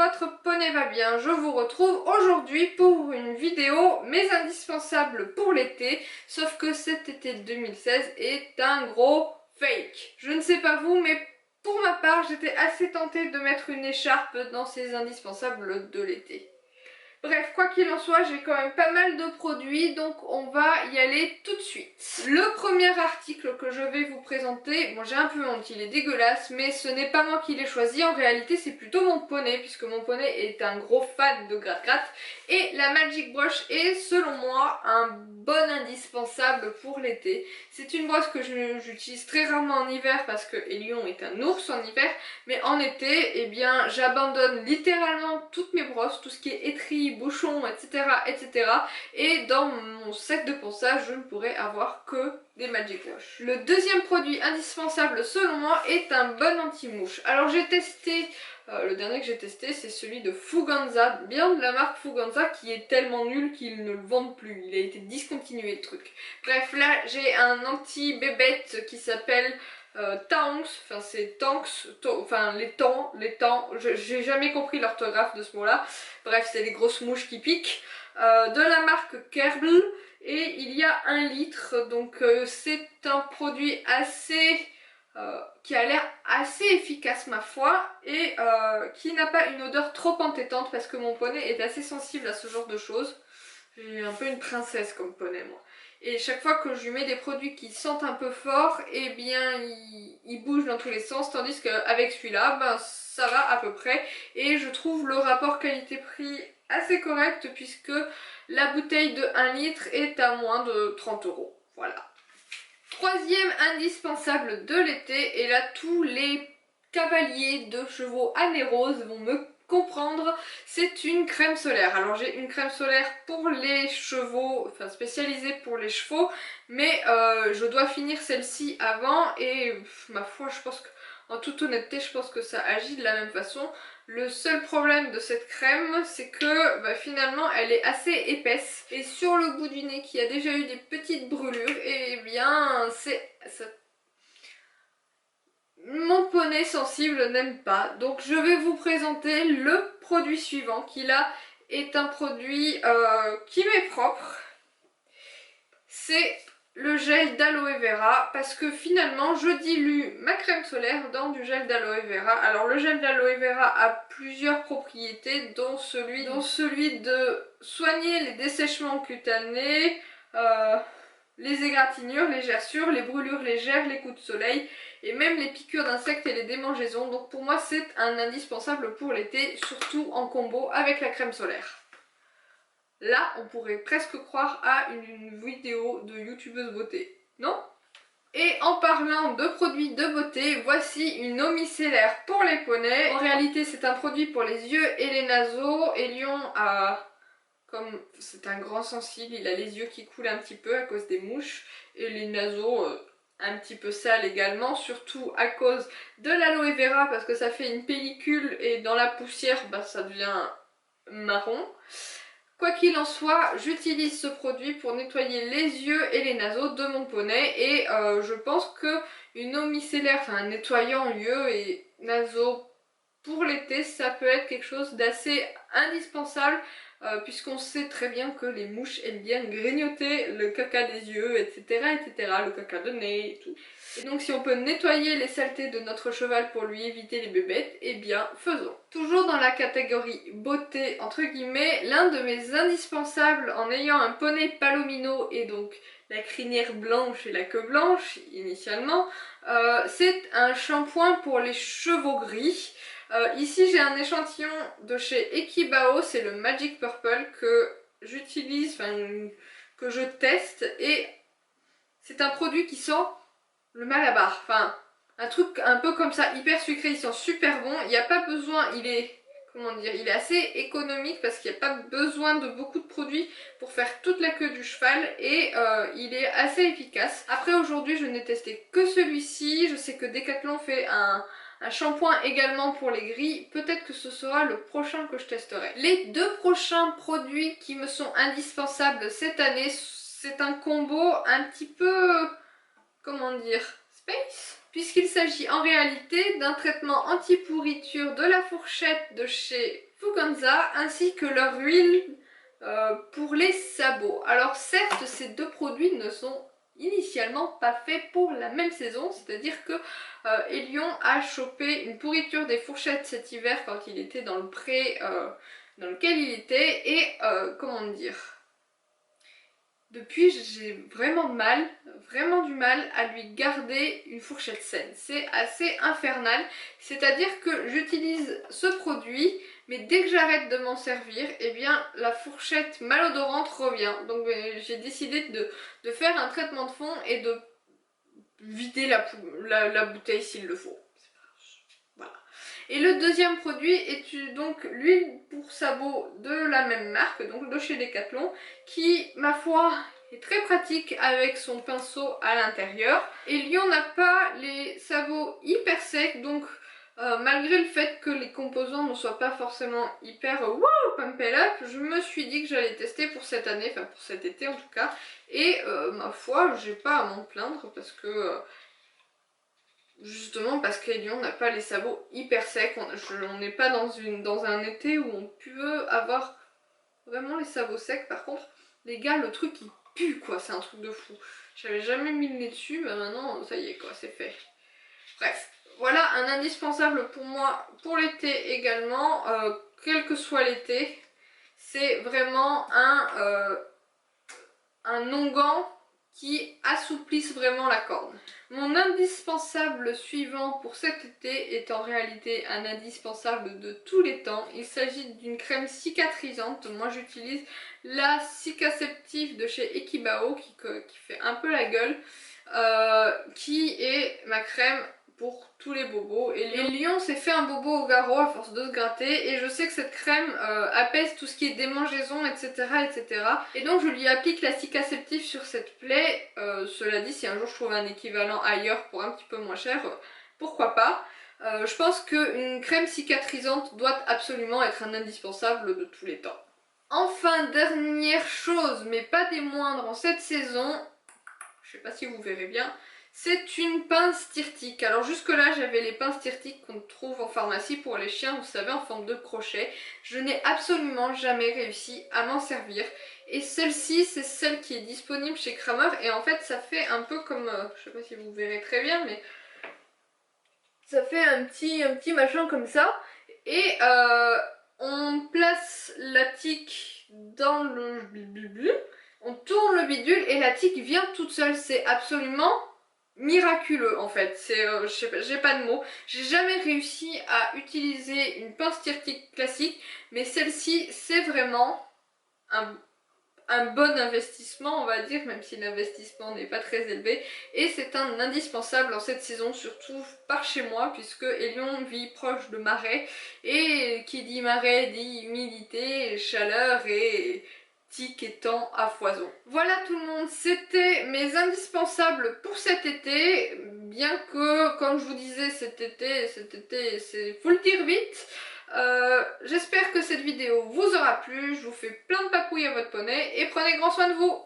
votre poney va bien, je vous retrouve aujourd'hui pour une vidéo mes indispensables pour l'été, sauf que cet été 2016 est un gros fake. Je ne sais pas vous, mais pour ma part j'étais assez tentée de mettre une écharpe dans ces indispensables de l'été. Bref, quoi qu'il en soit, j'ai quand même pas mal de produits, donc on va y aller tout de suite. Le premier article que je vais vous présenter, bon j'ai un peu honte, il est dégueulasse, mais ce n'est pas moi qui l'ai choisi, en réalité c'est plutôt mon poney, puisque mon poney est un gros fan de gratte-gratte, et la Magic Brush est selon moi un bon indispensable pour l'été. C'est une brosse que j'utilise très rarement en hiver parce que Elion est un ours en hiver, mais en été, eh bien j'abandonne littéralement toutes mes brosses, tout ce qui est étris, bouchons, etc., etc. Et dans mon sac de ponçage, je ne pourrai avoir que des Magic Wash. Le deuxième produit indispensable selon moi est un bon anti-mouche. Alors j'ai testé, le dernier que j'ai testé c'est celui de Fuganza, bien de la marque Fuganza qui est tellement nul qu'ils ne le vendent plus. Il a été discontinué le truc. Bref, là j'ai un anti-bébête qui s'appelle Tanks, enfin c'est Tanks, enfin les temps, j'ai jamais compris l'orthographe de ce mot là, bref c'est les grosses mouches qui piquent, de la marque Kerbal, et il y a 1 litre, donc c'est un produit assez, qui a l'air assez efficace ma foi, et qui n'a pas une odeur trop entêtante parce que mon poney est assez sensible à ce genre de choses. J'ai un peu une princesse comme poney moi. Et chaque fois que je lui mets des produits qui sentent un peu fort, eh bien il bouge dans tous les sens, tandis qu'avec celui-là, ben ça va à peu près. Et je trouve le rapport qualité-prix assez correct puisque la bouteille de 1 litre est à moins de 30 €. Voilà. Troisième indispensable de l'été, et là tous les cavaliers de chevaux anéroses vont me comprendre, c'est une crème solaire. Alors j'ai une crème solaire pour les chevaux, enfin spécialisée pour les chevaux, mais je dois finir celle-ci avant et ma foi je pense que, en toute honnêteté, je pense que ça agit de la même façon. Le seul problème de cette crème, c'est que finalement elle est assez épaisse et sur le bout du nez qui a déjà eu des petites brûlures, et bien mon poney sensible n'aime pas. Donc je vais vous présenter le produit suivant qui là est un produit qui m'est propre. C'est le gel d'aloe vera parce que finalement je dilue ma crème solaire dans du gel d'aloe vera. Alors le gel d'aloe vera a plusieurs propriétés dont celui de soigner les dessèchements cutanés, les égratignures, les gerçures, les brûlures légères, les coups de soleil et même les piqûres d'insectes et les démangeaisons. Donc pour moi c'est un indispensable pour l'été, surtout en combo avec la crème solaire. Là on pourrait presque croire à une vidéo de youtubeuse beauté, non? Et en parlant de produits de beauté, voici une eau micellaire pour les poneys. En réalité c'est un produit pour les yeux et les naseaux. Elion a... Comme c'est un grand sensible, il a les yeux qui coulent un petit peu à cause des mouches et les naseaux un petit peu sales également, surtout à cause de l'aloe vera parce que ça fait une pellicule et dans la poussière ça devient marron. Quoi qu'il en soit, j'utilise ce produit pour nettoyer les yeux et les naseaux de mon poney et je pense que une eau micellaire, enfin un nettoyant yeux et naseaux pour l'été, ça peut être quelque chose d'assez indispensable puisqu'on sait très bien que les mouches aiment bien grignoter le caca des yeux, etc., etc., le caca de nez et tout. Et donc si on peut nettoyer les saletés de notre cheval pour lui éviter les bébêtes, eh bien faisons. Toujours dans la catégorie beauté entre guillemets, l'un de mes indispensables en ayant un poney palomino et donc la crinière blanche et la queue blanche initialement, c'est un shampoing pour les chevaux gris. Ici j'ai un échantillon de chez Ekibao, c'est le Magic Purple que j'utilise, que je teste, et c'est un produit qui sent le malabar, enfin un truc un peu comme ça, hyper sucré, il sent super bon, il n'y a pas besoin, il est, comment dire, il est assez économique parce qu'il n'y a pas besoin de beaucoup de produits pour faire toute la queue du cheval et il est assez efficace. Après aujourd'hui je n'ai testé que celui-ci, je sais que Decathlon fait un shampoing également pour les gris, peut-être que ce sera le prochain que je testerai. Les deux prochains produits qui me sont indispensables cette année, c'est un combo un petit peu, comment dire, space, puisqu'il s'agit en réalité d'un traitement anti-pourriture de la fourchette de chez Fuganza ainsi que leur huile pour les sabots. Alors certes, ces deux produits ne sont initialement pas faits pour la même saison, c'est-à-dire que Elion a chopé une pourriture des fourchettes cet hiver quand il était dans le pré dans lequel il était et comment dire, depuis j'ai vraiment du mal à lui garder une fourchette saine. C'est assez infernal, c'est-à-dire que j'utilise ce produit mais dès que j'arrête de m'en servir, eh bien la fourchette malodorante revient. Donc j'ai décidé de faire un traitement de fond et de vider la bouteille s'il le faut. Voilà. Et le deuxième produit est donc l'huile pour sabots de la même marque, donc de chez Decathlon, qui, ma foi, est très pratique avec son pinceau à l'intérieur. Et Lyon n'a pas les sabots hyper secs, donc malgré le fait que les composants ne soient pas forcément hyper wow, pump it up, je me suis dit que j'allais tester pour cette année, enfin pour cet été en tout cas. Et ma foi, j'ai pas à m'en plaindre parce que justement parce qu'Elion n'a pas les sabots hyper secs, on n'est pas dans un été où on peut avoir vraiment les sabots secs. Par contre, les gars, le truc il pue quoi, c'est un truc de fou. J'avais jamais mis le nez dessus, mais maintenant ça y est quoi, c'est fait. Bref, voilà un indispensable pour moi pour l'été également, quel que soit l'été. C'est vraiment un onguent qui assouplissent vraiment la corne. Mon indispensable suivant pour cet été est en réalité un indispensable de tous les temps. Il s'agit d'une crème cicatrisante. Moi j'utilise la Cicaceptive de chez Ekibao qui fait un peu la gueule, qui est ma crème pour tous les bobos. Et Lyon s'est fait un bobo au garrot à force de se gratter et je sais que cette crème apaise tout ce qui est démangeaison, etc., etc. Et donc je lui applique la Cicaceptive sur cette plaie. Cela dit, si un jour je trouve un équivalent ailleurs pour un petit peu moins cher, pourquoi pas. Je pense qu'une crème cicatrisante doit absolument être un indispensable de tous les temps. Enfin, dernière chose, mais pas des moindres en cette saison, je sais pas si vous verrez bien, c'est une pince tyrtique. Alors jusque là j'avais les pinces tyrtiques qu'on trouve en pharmacie pour les chiens, vous savez, en forme de crochet. Je n'ai absolument jamais réussi à m'en servir. Et celle-ci, c'est celle qui est disponible chez Kramer. Et en fait ça fait un peu comme, je sais pas si vous verrez très bien, mais ça fait un petit machin comme ça. Et on place la tique dans le... On tourne le bidule et la tique vient toute seule. C'est absolument miraculeux en fait. C'est, je sais pas, j'ai pas de mots. J'ai jamais réussi à utiliser une pince tire-tique classique, mais celle-ci c'est vraiment un bon investissement, on va dire, même si l'investissement n'est pas très élevé. Et c'est un indispensable en cette saison, surtout par chez moi, puisque Elion vit proche de marais. Et qui dit marais dit humidité, chaleur et tic étant à foison. Voilà tout le monde, c'était mes indispensables pour cet été. Bien que, comme je vous disais, cet été, faut le dire vite. J'espère que cette vidéo vous aura plu, je vous fais plein de papouilles à votre poney et prenez grand soin de vous.